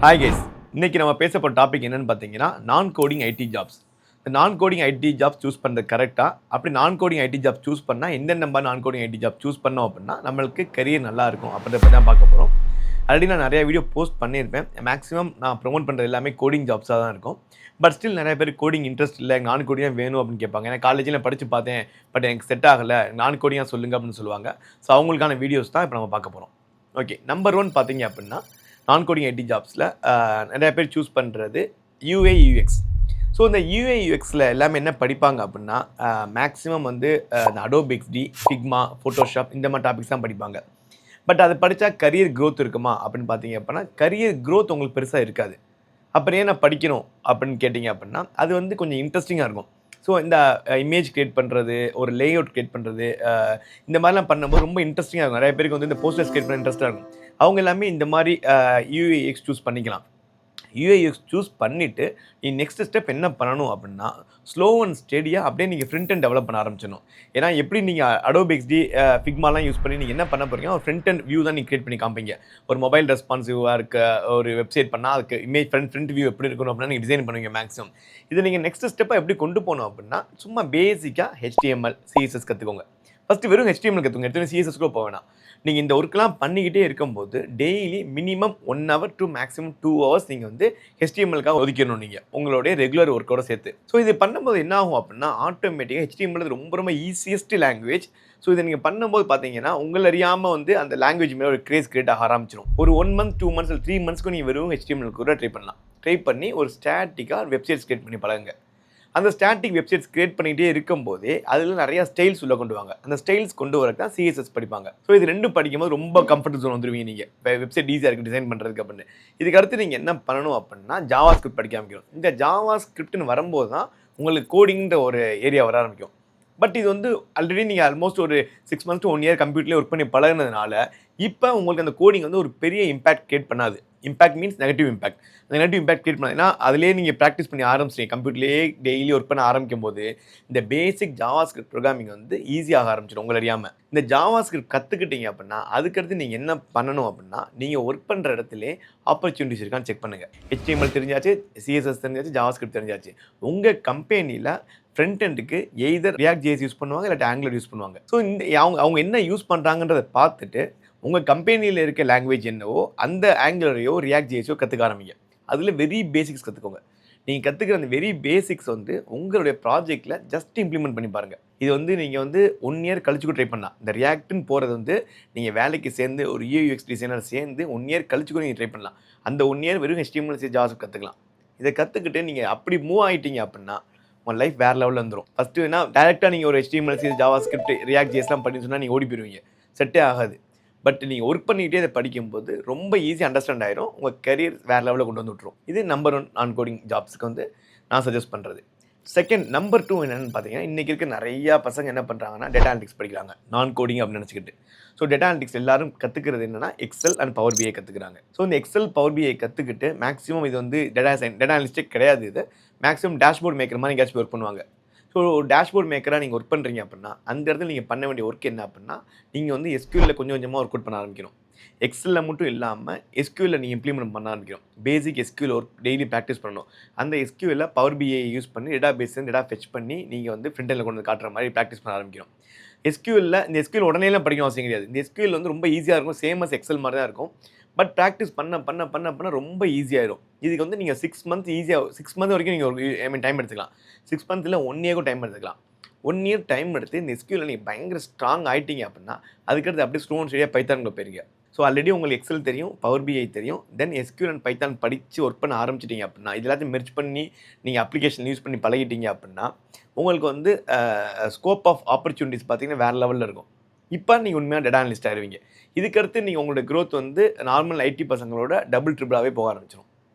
Hi guys, இன்னைக்கு நம்ம பேச போகிற டாபிக் என்னன்னு பார்த்தீங்கன்னா நான் கோடிங் ஐடி ஜாப்ஸ். இந்த நான் கோடிங் ஐடி ஜாப்ஸ் சூஸ் பண்ணுறது கரெக்டாக, அப்படி நான் கோடிங் ஐடி ஜாப் சூஸ் பண்ணால் எந்தெந்த மாதிரி நான் கோடிங் ஐடி ஜாப் சூஸ் பண்ணோம் அப்படின்னா நம்மளுக்கு கரியர் நல்லா இருக்கும் அப்படின்றத பற்றி தான் பார்க்க போகிறோம். ஆல்ரெடி நான் நிறைய வீடியோ போஸ்ட் பண்ணியிருப்பேன். மேக்ஸிமம் நான் ப்ரொமோட் பண்ணுறது எல்லாமே கோடிங் ஜாப்ஸாக தான் இருக்கும். பட் ஸ்டில் நிறைய பேர் கோடிங் இன்ட்ரெஸ்ட் இல்லை, நான் கோடிங்காக வேணும் அப்படின்னு கேட்பாங்க. ஏன்னா காலேஜில் படித்து பார்த்தேன், பட் எனக்கு செட் ஆகலை, நான் கோடிங்காக சொல்லுங்கள் அப்படின்னு சொல்லுவாங்க. ஸோ அவங்களுக்கான வீடியோஸ் தான் இப்போ நம்ம பார்க்க போகிறோம். ஓகே, நம்பர் 1 பார்த்தீங்க அப்படின்னா நான் கோடிங் ஐடி ஜாப்ஸில் நிறைய பேர் சூஸ் பண்ணுறது யூஏ யூஎக்ஸ். ஸோ இந்த யூஏ யூஎக்ஸில் எல்லாமே என்ன படிப்பாங்க அப்படின்னா மேக்ஸிமம் வந்து இந்த அடோப் எக்ஸ்டி, ஃபிக்மா, ஃபோட்டோஷாப் இந்த மாதிரி டாபிக்ஸ் தான் படிப்பாங்க. பட் அது படித்தா கரியர் க்ரோத் இருக்குமா அப்படின்னு பார்த்தீங்க அப்படின்னா கரியர் க்ரோத் உங்களுக்கு பெருசாக இருக்காது. அப்புறம் ஏன் நான் படிக்கணும் அப்படின்னு கேட்டிங்க அப்படின்னா அது வந்து கொஞ்சம் இன்ட்ரெஸ்டிங்காக இருக்கும். ஸோ இந்த இமேஜ் கிரியேட் பண்ணுறது, ஒரு லே அவுட் கிரியேட் பண்ணுறது, இந்த மாதிரிலாம் பண்ணும்போது ரொம்ப இன்ட்ரெஸ்டிங்காக இருக்கும். நிறைய பேருக்கு வந்து இந்த போஸ்டர்ஸ் கிரியேட் பண்ண இன்ட்ரெஸ்ட்டாக இருக்கும். அவங்க எல்லாமே இந்த மாதிரி யூஏஎக்ஸ் சூஸ் பண்ணிக்கலாம். யூஏஎக்ஸ் சூஸ் பண்ணிவிட்டு நீ நெக்ஸ்ட் ஸ்டெப் என்ன பண்ணணும் அப்படின்னா ஸ்லோ அண்ட் ஸ்டெடியாக அப்படியே நீங்கள் ஃப்ரண்ட் அண்ட் டெவலப் பண்ண ஆரம்பிச்சிடணும். ஏன்னா எப்படி நீங்கள் அடோப் எக்ஸ்டி, ஃபிக்மாலாம் யூஸ் பண்ணி நீங்கள் என்ன பண்ண போகிறீங்க, ஒரு ஃப்ரண்ட் அண்ட் வியூ தான் நீங்கள் கிரியேட் பண்ணி காமிப்பீங்க. ஒரு மொபைல் ரெஸ்பான்சிவாக இருக்க ஒரு வெப்சைட் பண்ணால் அதுக்கு இமேஜ் ஃப்ரண்ட் வியூ எப்படி இருக்கணும் அப்படின்னா நீங்கள் டிசைன் பண்ணுவீங்க மேக்ஸிமம். இது நீங்கள் நெக்ஸ்ட் ஸ்டெப்பாக எப்படி கொண்டு போகணும் அப்படின்னா சும்மா பேசிக்காக HTML, CSS கற்றுக்கோங்க. ஃபஸ்ட்டு வெறும் HTML கற்றுக்கோங்க, எடுத்து CSS கூட போக வேணாம். நீங்கள் இந்த ஒர்க்கெலாம் பண்ணிக்கிட்டே இருக்கும்போது daily minimum 1 hour to maximum 2 hours நீங்கள் வந்து HTMLக்காக ஒதுக்கிடணும் நீங்கள் உங்களுடைய ரெகுலர் ஒர்க்கோட சேர்த்து. ஸோ இது பண்ணும்போது என்ன ஆகும் அப்படின்னா ஆட்டோமேட்டிக்காக HTML ரொம்ப ரொம்ப ஈஸியஸ்ட் லாங்குவேஜ். ஸோ இதை நீங்கள் பண்ணும்போது பார்த்தீங்கன்னா உங்களை அறியாமல் வந்து அந்த லாங்குவேஜ் மேலே ஒரு கிரேஸ் கிரியேட் ஆக ஆரம்பிச்சிடும். ஒரு 1 month 2 months இல்லை 3 monthsக்கு நீங்கள் வெறும் HTML கூட ட்ரை பண்ணலாம். ட்ரை பண்ணி ஒரு ஸ்டாட்டிக்காக வெப்சைட்ஸ் கிரியேட் பண்ணி பழகுங்க. அந்த ஸ்டாட்டிக் வெப்சைட்ஸ் கிரியேட் பண்ணிகிட்டே இருக்கும்போதே அதில் நிறையா ஸ்டைல்ஸ் உள்ள கொண்டு வாங்க. அந்த ஸ்டைல்ஸ் கொண்டு வரக்கு தான் CSS படிப்பாங்க. ஸோ இது ரெண்டும் படிக்கும்போது ரொம்ப கம்ஃபர்ட் ஜோன் வந்துடுவீங்க நீங்கள். இப்போ வெப்சைட் ஈஸியாக இருக்குது டிசைன் பண்ணுறதுக்கு அப்படின்னு. இதுக்கு அடுத்து நீங்கள் என்ன பண்ணணும் அப்படின்னா ஜாவா ஸ்கிரிப்ட் படிக்க ஆரம்பிக்கணும். இந்த ஜாவா ஸ்கிரிப்ட்னு வரும்போது தான் உங்களுக்கு கோடிங்கிற ஒரு ஏரியா வர ஆரம்பிக்கும். பட் இது வந்து ஆல்ரெடி நீங்கள் ஆல்மோஸ்ட் ஒரு 6 months to 1 year கம்ப்யூட்டர்லேயே ஒர்க் பண்ணி பழகினதுனால இப்போ உங்களுக்கு அந்த கோடிங் வந்து ஒரு பெரிய இம்பாக்ட் கிரியேட் பண்ணாது. Impact means negative impact. அந்த நெகட்டிவ் இம்பாக்ட் கிரியேட் பண்ணாது. ஏன்னா அதிலே நீங்கள் ப்ராக்டிஸ் பண்ணி ஆரம்பிச்சிங்க, கம்ப்யூட்டர்லேயே டெய்லி ஒர்க் பண்ண ஆரம்பிக்கும் போது இந்த பேசிக் ஜாவா ஸ்கிரிப்ட் ப்ரோக்ராமிங் வந்து ஈஸியாக ஆரம்பிச்சிடும் உங்களை அறியாமல். இந்த ஜாவா ஸ்கிரிப்ட் கற்றுக்கிட்டீங்க அப்படின்னா அதுக்கடுத்து நீங்கள் என்ன பண்ணணும் அப்படின்னா நீங்கள் ஒர்க் பண்ணுற இடத்துல ஆப்பர்ச்சுனிட்டிஸ் இருக்கான்னு செக் பண்ணுங்கள். HTML தெரிஞ்சாச்சு, CSS தெரிஞ்சாச்சு, ஜாவா ஸ்கிரிப்ட் தெரிஞ்சாச்சு. உங்கள் கம்பெனியில் ஃப்ரண்ட் எண்டுக்கு எய்தர் React.js யூஸ் பண்ணுவாங்க இல்லாட்டி Angular யூஸ் பண்ணுவாங்க. ஸோ இந்த அவங்க என்ன யூஸ் பண்ணுறாங்கன்றதை பார்த்துட்டு உங்கள் கம்பெனியில் இருக்க லாங்குவேஜ் என்னவோ அந்த Angularரையோ React.jsஓ கற்றுக்க ஆரம்பிங்க. அதில் வெரி பேசிக்ஸ் கற்றுக்கோங்க. நீங்கள் கற்றுக்கிற அந்த வெரி பேசிக்ஸ் வந்து உங்களுடைய ப்ராஜெக்டில் ஜஸ்ட் இம்ப்ளிமெண்ட் பண்ணி பாருங்கள். இது வந்து நீங்கள் வந்து 1 year கழிச்சு கூட ட்ரை பண்ணலாம். இந்த ரியாக்ட்னு போகிறது வந்து நீங்கள் வேலைக்கு சேர்ந்து ஒரு UX டிசைனர் சேர்ந்து 1 year கழிச்சு கூட நீங்கள் ட்ரை பண்ணலாம். அந்த 1 year வெறும் HTML, ஜாவாஸ்கிரிப்ட் கற்றுக்கலாம். இதை கற்றுக்கிட்டு நீங்கள் அப்படி மூவ் ஆகிட்டீங்க அப்படின்னா உங்கள் லைஃப் வேறு லெவலில் வந்துடும். ஃபஸ்ட்டு என்ன டேரெக்டாக நீங்கள் ஒரு HTML, ஜாவாஸ்கிரிப்ட், React.jsலாம் பண்ணி சொன்னால் நீங்கள் ஓடி போயிடுவீங்க, செட்டே ஆகாது. பட் நீங்கள் ஒர்க் பண்ணிக்கிட்டே அதை படிக்கும்போது ரொம்ப ஈஸியாக அண்டர்ஸ்டாண்ட் ஆயிரும். உங்கள் கரியர் வேறு லெவலில் கொண்டு வந்து விட்ரும். இது நம்பர் 1 நான் கோடிங் ஜாப்ஸுக்கு வந்து நான் சஜஸ்ட் பண்ணுறது. செகண்ட் நம்பர் 2 என்னென்னு பார்த்தீங்கன்னா இன்றைக்கி இருக்க நிறையா பசங்க என்ன பண்ணுறாங்கன்னா டேட்டா அனலிட்டிக்ஸ் படிக்கிறாங்க நான் கோடிங் அப்படின்னு நினச்சிக்கிட்டு. ஸோ டேட்டா அனலிட்டிக்ஸ் எல்லாரும் கற்றுக்கிறது என்னென்னா எக்ஸல் அண்ட் பவர் பிஐ கற்றுக்குறாங்க. ஸோ இந்த எக்ஸல் பவர் பிஐ கற்றுக்கிட்டு மேக்ஸிமம் இது வந்து டேட்டா அனலிஸ்டே கிடையாது. இது மேக்ஸிமம் டேஷ்போர்ட் மேக்கர் மாதிரி எங்கேயாச்சும் ஒர்க் பண்ணுவாங்க. ஸோ டேஷ்போர்ட் மேக்கராக நீங்கள் ஒர்க் பண்ணுறீங்க அப்படின்னா அந்த இடத்துல நீங்கள் பண்ண வேண்டிய ஒர்க் என்ன அப்படின்னா நீங்கள் வந்து SQLல கொஞ்சம் கொஞ்சமாக ஒர்க் அவுட் பண்ண ஆரம்பிக்கணும். எக்ஸலில் மட்டும் இல்லாமல் SQLல நீங்கள் இம்ப்ளிமெண்ட் பண்ண ஆரம்பிக்கணும். பேசிக் SQL ஒர்க் டெய்லி ப்ராக்டிஸ் பண்ணணும். அந்த SQLல பவர் பிஐ யூஸ் பண்ணி டேட்டா பேஸ்லேருந்து டேட்டா ஃபெச் பண்ணி நீங்கள் வந்து ஃப்ரண்ட் எண்டில் கொண்டு வந்து காட்டுற மாதிரி ப்ராக்டிஸ் பண்ண ஆரம்பிக்கணும். SQLல இந்த SQL உடனேலாம் படிக்கணும் அவசியம் கிடையாது. இந்த SQL வந்து ரொம்ப ஈஸியாக இருக்கும், சேம் அஸ் எக்ஸல் மாதிரி தான் இருக்கும். பட் ப்ராக்டிஸ் பண்ண பண்ண பண்ண பண்ண ரொம்ப ஈஸியாகிடும். இதுக்கு வந்து நீங்கள் 6 months ஈஸியாக 6 months வரைக்கும் நீங்கள் டைம் எடுத்துக்கலாம். 6 months இல்லை 1 year டைம் எடுத்துக்கலாம். 1 year டைம் எடுத்து இந்த SQLல நீங்கள் பயங்கர ஸ்ட்ராங் ஆகிட்டீங்க அப்படின்னா அதுக்கடுத்து அப்படியே ஸ்லோ அண்ட் ஸ்டடியாக பைத்தானுக்குள்ள போயிருங்க. ஸோ ஆல்ரெடி உங்களுக்கு எக்ஸல் தெரியும், பவர் பிஐ தெரியும், தென் SQL அண்ட் பைத்தான் படித்து ஒர்க் பண்ண ஆரம்பிச்சிட்டிங்க அப்படின்னா இது எல்லாத்தையும் மெர்ஜ் பண்ணி நீங்கள் அப்ளிகேஷன் யூஸ் பண்ணி பழகிட்டீங்க அப்படின்னா உங்களுக்கு வந்து ஸ்கோப் ஆஃப் ஆப்பர்ச்சுனிட்டிஸ் பார்த்தீங்கன்னா வேறு லெவலில் இருக்கும். இப்போ நீங்கள் உண்மையாக டேட்டா அனலிஸ்ட் ஆகிடுவீங்க. இதுக்கடுத்து நீங்கள் உங்களோட க்ரோத் வந்து நார்மல் ஐடி பசங்களோட டபுள் ட்ரிபிளாகவே போக ஆரம்பிச்சிடும்.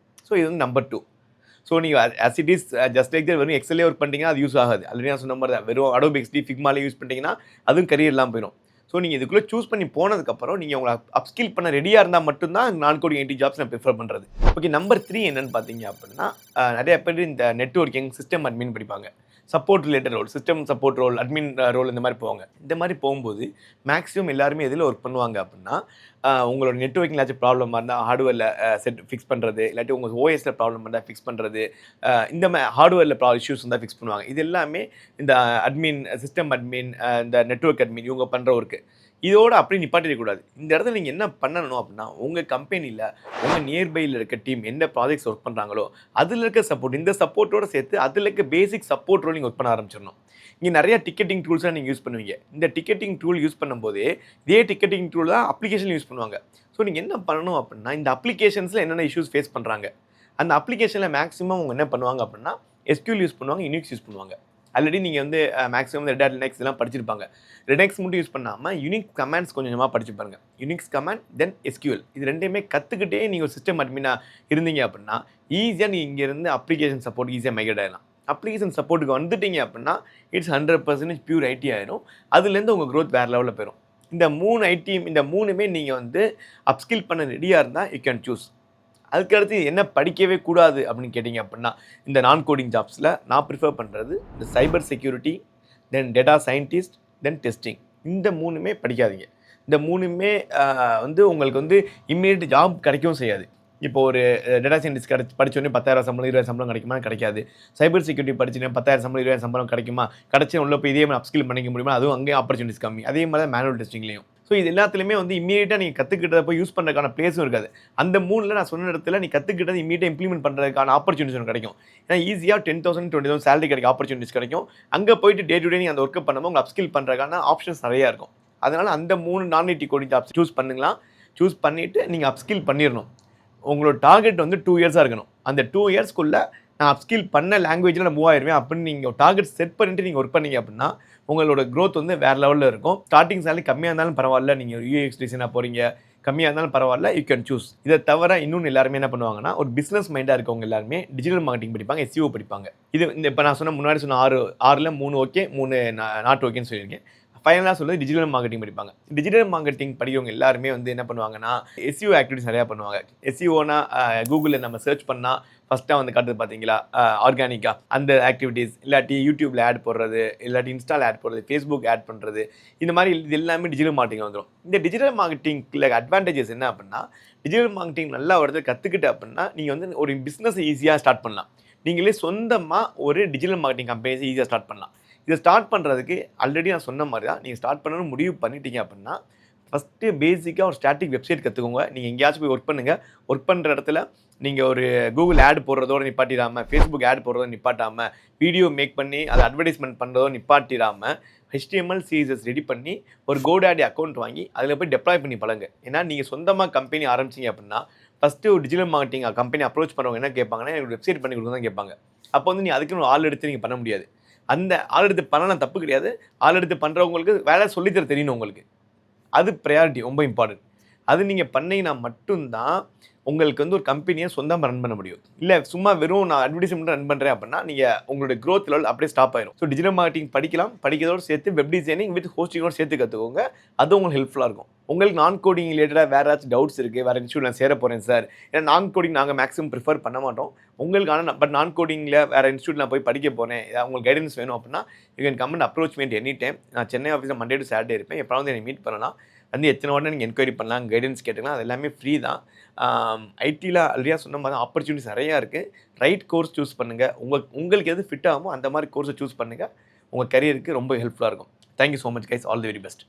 ஸோ இது வந்து நம்பர் 2. ஸோ நீங்கள் as it is just like that வெறும் எக்ஸல்லே ஒர்க் பண்ணிட்டீங்கன்னா அது யூஸ் ஆகாது. ஆல்ரெடி நான் சொன்ன மாதிரி தான் வெறும் அடோப் எக்ஸ்டி, ஃபிக்மாலே யூஸ் பண்ணிட்டீங்கன்னா அதுவும் கரியர் இல்லாமல் போயிடும். ஸோ நீங்கள் இதுக்குள்ளே சூஸ் பண்ணி போனதுக்கப்புறம் நீங்கள் உங்களை அப்ஸ்கில் பண்ண ரெடியாக இருந்தால் மட்டும்தான் நான் கோடிங் ஐடி ஜாப்ஸ் நான் ப்ரிஃபர் பண்ணுறது. ஓகே, நம்பர் 3 என்னென்னு பார்த்தீங்க அப்படின்னா நிறைய பேர் இந்த நெட்வொர்க்கிங், சிஸ்டம் அட்மின் படிப்பாங்க. Support related role, system support role, admin role இந்த மாதிரி போவாங்க. இந்த மாதிரி போகும்போது மேக்ஸிமம் எல்லாருமே எதில் ஒர்க் பண்ணுவாங்க அப்படின்னா, உங்களோட நெட்வொர்க்கிங் ஏதாச்சும் ப்ராப்ளமாக இருந்தால் ஹார்ட்வேரில் செட் ஃபிக்ஸ் பண்ணுறது, இல்லாட்டி உங்கள் ஓஎஸில் ப்ராப்ளம் இருந்தால் ஃபிக்ஸ் பண்ணுறது, இந்த ஹார்ட்வேரில் இஷ்யூஸ் இருந்தால் ஃபிக்ஸ் பண்ணுவாங்க. இது எல்லாமே இந்த அட்மின், சிஸ்டம் அட்மின், இந்த நெட்வொர்க் அட்மின் இவங்க பண்ணுற ஒர்க்கு. இதோட அப்படி நிப்பாட்டிடக்கூடாது. இந்த இடத்துல நீங்கள் என்ன பண்ணணும் அப்படின்னா, உங்கள் கம்பெனியில் உங்கள் நியர்பையில் இருக்க டீம் எந்த ப்ராஜெக்ட்ஸ் ஒர்க் பண்ணுறாங்களோ அதில் இருக்க சப்போர்ட், இந்த சப்போர்ட்டோடு சேர்த்து அதில் இருக்க பேசிக் சப்போர்ட் ரோல் நீங்கள் ஒர்க் பண்ண ஆரம்பிச்சிடணும். இங்கே நிறைய டிக்கெட்டிங் டூல்ஸ்லாம் நீங்கள் யூஸ் பண்ணுவீங்க. இந்த டிக்கெட்டிங் டூல் யூஸ் பண்ணும்போதே இதே டிக்கெட்டிங் டூல் தான் அப்ளிகேஷன் யூஸ் பண்ணுவாங்க. ஸோ நீங்கள் என்ன பண்ணணும் அப்படின்னா, இந்த அப்ளிகேஷன்ஸில் என்னென்ன இஷ்யூஸ் ஃபேஸ் பண்ணுறாங்க, அந்த அப்ளிகேஷனில் மேக்ஸிமம் அவங்க என்ன பண்ணுவாங்க அப்படின்னா, எஸ்கியூஎல் யூஸ் பண்ணுவாங்க, யூனிக்ஸ் யூஸ் பண்ணுவாங்க. ஆல்ரெடி நீங்கள் வந்து மேக்ஸிமம் ரெட் ஹேட், லினக்ஸ் இதெல்லாம் படிச்சிருப்பாங்க. லினக்ஸ் மட்டும் யூஸ் பண்ணாமல் யூனிக் கமாண்ட்ஸ் கொஞ்சம் கொஞ்சமாக படிச்சு பாருங்க. யூனிக்ஸ் கமாண்ட் தென் எஸ்கியூஎல் இது ரெண்டையுமே கற்றுக்கிட்டே நீங்கள் ஒரு சிஸ்டம் அட்மினாக இருந்தீங்க அப்படின்னா ஈஸியாக நீங்கள் இங்கேருந்து அப்ளிகேஷன் சப்போர்ட் ஈஸியாக மைக்ரேட் ஆகிடலாம். அப்ளிகேஷன் சப்போர்ட்டுக்கு வந்துட்டீங்க அப்படின்னா இட்ஸ் 100% பியூர் ஐடி ஆயிடும். அதுலேருந்து உங்கள் க்ரோத் வேறு லெவலில் போயிடும். இந்த 3 ஐடி, இந்த 3மே நீங்கள் வந்து அப்ஸ்கில் பண்ண ரெடியாக இருந்தால் யூ கேன் சூஸ். அதுக்கடுத்து என்ன படிக்கவே கூடாது அப்படின்னு கேட்டிங்க அப்படின்னா, இந்த நான் கோடிங் ஜாப்ஸில் நான் ப்ரிஃபர் பண்ணுறது இந்த சைபர் செக்யூரிட்டி, தென் டேட்டா சயின்டிஸ்ட், தென் டெஸ்டிங். இந்த 3மே படிக்காதீங்க. இந்த 3மே வந்து உங்களுக்கு வந்து இம்மீடியட் ஜாப் கிடைக்கவும் செய்யாது. இப்போ ஒரு டேட்டா சயின்டிஸ்ட் படித்தோடனே 10,000 சம்பளம் 20,000 சம்பளம் கிடைக்குமா? கிடைக்காது. சைபர் செக்யூரிட்டி படிச்சுன்னா 10,000 சம்பளம் 20,000 சம்பளம் கிடைக்குமா? கிடைச்சி உள்ள போய் இதே மாதிரி அப்ஸ்கில் பண்ணிக்க முடியுமா? அதுவும் அங்கேயும் ஆப்பர்ச்சுனிட்டிஸ் கம்மி. அதே மாதிரி தான் மேனுவல் டெஸ்டிங்லேயும். ஸோ இது எல்லாத்துலேயுமே வந்து இம்மீடியட்டாக நீங்கள் கற்றுக்கிட்டதை போய் யூஸ் பண்ணுறதுக்கான பிளேஸும் இருக்காது. அந்த 3ல் நான் சொன்ன இடத்துல நீ கற்றுக்கிட்டது இம்மீடியட்டாக இம்ப்ளிமெண்ட் பண்ணுறதுக்கான ஆப்பர்ச்சுனிட்டிஸ் ஒன்று கிடைக்கும். ஏன்னா ஈஸியாக 10,000 20,000 சேலரி கிடைக்கும், ஆப்பர்ச்சுனிட்டிஸ் கிடைக்கும். அங்கே போயிட்டு டே டு டே நீங்கள் அந்த ஒர்க்கை பண்ணும்போது உங்கள் அப்ஸ்கில் பண்ணுறதுக்கான ஆப்ஷன்ஸ் நிறையா இருக்கும். அதனால் அந்த 3 நான் ஐடி கோடிங் ஜாப்ஸ் சூஸ் பண்ணுங்களா. சூஸ் பண்ணிவிட்டு நீங்கள் அப்ஸ்கில் பண்ணிடணும். உங்களோட டார்கெட் வந்து 2 இயர்ஸாக இருக்கணும். அந்த 2 இயர்ஸ்க்குள்ளே நான் அப்ஸ்கில் பண்ண லாங்குவேஜில் நான் மூவ் ஆயிடுவேன் அப்படின்னு நீங்கள் டார்கெட் செட் பண்ணிட்டு நீங்கள் ஒர்க் பண்ணீங்க அப்படின்னா உங்களோட க்ரோத் வந்து வேறு லெவலில் இருக்கும். ஸ்டார்டிங் சேலரி கம்மியாக இருந்தாலும் பரவாயில்ல, நீங்கள் யூஎக்ஸ் டிசைனாக போகிறீங்க, கம்மியாக இருந்தாலும் பரவாயில்ல, யூ கேன் சூஸ். இதை தவிர இன்னொன்று எல்லாருமே என்ன பண்ணுவாங்கன்னா, ஒரு பிஸ்னஸ் மைண்டாக இருக்கவங்க எல்லாருமே டிஜிட்டல் மார்க்கெட்டிங் படிப்பாங்க, எஸ்இஓ படிப்பாங்க. இது இந்த இப்போ நான் முன்னாடி சொன்ன 6ல் 3 ஓகே, 3 நாட் ஓகேன்னு சொல்லியிருக்கேன். ஃபைனலாக சொல்லுறது டிஜிட்டல் மார்க்கெட்டிங் படிப்பாங்க. டிஜிட்டல் மார்க்கெட்டிங் படிக்கிறவங்க எல்லாருமே வந்து என்ன பண்ணுவாங்கன்னா, எஸ்இஓ ஆக்டிவிட்டிஸ் நிறையா பண்ணுவாங்க. எஸ்இஓனா கூகுளில் நம்ம சர்ச் பண்ணால் ஃபஸ்ட்டாக வந்து காட்டுது பார்த்தீங்களா, ஆர்கானிக்காக அந்த ஆக்டிவிட்டீஸ், இல்லாட்டி யூடியூப்பில் ஆட் போடுறது, இல்லாட்டி இன்ஸ்டால் ஆட் போடுறது, ஃபேஸ்புக் ஆட் பண்ணுறது, இந்த மாதிரி இது எல்லாமே டிஜிட்டல் மார்க்கெட்டிங் வந்துடும். இந்த டிஜிட்டல் மார்க்கெட்டிங்கில் அட்வான்டேஜஸ் என்ன அப்படின்னா, டிஜிட்டல் மார்க்கெட்டிங் நல்லா வருது கற்றுக்கிட்டு அப்படின்னா நீங்கள் வந்து ஒரு பிஸ்னஸ் ஈஸியாக ஸ்டார்ட் பண்ணலாம். நீங்களே சொந்தமாக ஒரு டிஜிட்டல் மார்க்கெட்டிங் கம்பெனிஸ் ஈஸியாக ஸ்டார்ட் பண்ணலாம். இதை ஸ்டார்ட் பண்ணுறதுக்கு ஆல்ரெடி நான் சொன்ன மாதிரி தான், நீங்கள் ஸ்டார்ட் பண்ணணும்னு முடிவு பண்ணிட்டீங்க அப்படின்னா ஃபஸ்ட்டு பேசிக்காக ஒரு ஸ்டாட்டிக் வெப்சைட் கற்றுக்கோங்க. நீங்கள் எங்கேயாச்சும் போய் ஒர்க் பண்ணுங்கள். ஒர்க் பண்ணுற இடத்துல நீங்கள் ஒரு கூகுள் ஆட் போடுறதோடு நிப்பாட்டிடாமல், ஃபேஸ்புக் ஆட் போடுறதோ நிப்பாட்டாமல், வீடியோ மேக் பண்ணி அதை அட்வர்டைஸ்மெண்ட் பண்ணுறதோ நிப்பாட்டிடாமல், HTML CSS ரெடி பண்ணி ஒரு GoDaddy அக்கௌண்ட் வாங்கி அதில் போய் டெப்ளாய் பண்ணி பழங்க. ஏன்னா நீங்கள் சொந்தமாக கம்பெனி ஆரம்பிச்சிங்க அப்படின்னா ஃபஸ்ட்டு ஒரு டிஜிட்டல் மார்க்கெட்டிங் கம்பெனி அப்ரோச் பண்ணுறவங்க என்ன கேட்பாங்கன்னா, எனக்கு வெப்சைட் பண்ணி கொடுங்க தான் கேட்பாங்க. அப்போ வந்து நீ அதுக்குன்னு ஆள் எடுத்து நீங்கள் பண்ண முடியாது. அந்த ஆள் எடுத்து பண்ணலாம் தப்பு கிடையாது. ஆள் எடுத்து பண்ணுறவங்களுக்கு வேலை சொல்லித்தர தெரியணும் உங்களுக்கு. அது ப்ரையாரிட்டி ரொம்ப இம்பார்ட்டன்ட். அது நீங்கள் பண்ணீங்கன்னா மட்டும்தான் உங்களுக்கு வந்து ஒரு கம்பெனியை சொந்தமாக ரன் பண்ண முடியும். இல்லை சும்மா வெறும் நான் அட்வர்டைஸ்மெண்ட் ரன் பண்ணுறேன் அப்படின்னா நீங்கள் உங்களுடைய க்ரோத் லெவல் அப்படியே ஸ்டாப் ஆயிடும். ஸோ டிஜிட்டல் மார்க்கெட்டிங் படிக்கலாம், படிக்கிறதோடு சேர்த்து வெப் டிசைனிங் வித் ஹோஸ்டிங்கோடு சேர்த்து கற்றுக்கோங்க. அது உங்களுக்கு ஹெல்ப்ஃபுல்லாக இருக்கும். உங்களுக்கு நான் கோடிங் ரிலேட்டடாக வேறு ஏதாச்சும் டவுட்ஸ் இருக்குது, வேறு இன்ஸ்டியூட் நான் சேர போகிறேன் சார், ஏன்னா நான் கோடிங் நாங்கள் மேக்ஸிமம் ப்ரிஃபர் பண்ண மாட்டோம். உங்களுக்கு பட் நான் கோடிங்கில் வேறு இன்ஸ்டியூட் நான் போய் படிக்க போகிறேன், உங்களுக்கு கைடன்ஸ் வேணும் அப்படின்னா you can come and approach me any time. நான் சென்னை ஆஃபீஸில் மண்டே டு சாட்டர்டே இருப்பேன். எப்போ வந்து என்னை மீட் பண்ணலாம், வந்து எத்தனை உடனே நீங்கள் என்கொயரி பண்ணலாம், கைடன்ஸ் கேட்டுக்கலாம். அது எல்லாமே ஃப்ரீ தான். ஐடியில் ஆல்ரெடியாக சொன்ன மாதிரி ஆப்பர்ச்சுனிட்டிஸ் நிறையா இருக்குது. ரைட் கோர்ஸ் சூஸ் பண்ணுங்கள். உங்களுக்கு எது ஃபிட் ஆகுமோ அந்த மாதிரி கோர்ஸை சூஸ் பண்ணுங்கள். உங்கள் கரியருக்கு ரொம்ப ஹெல்ப்ஃபுல்லாக இருக்கும். Thank you so much guys. All the very best.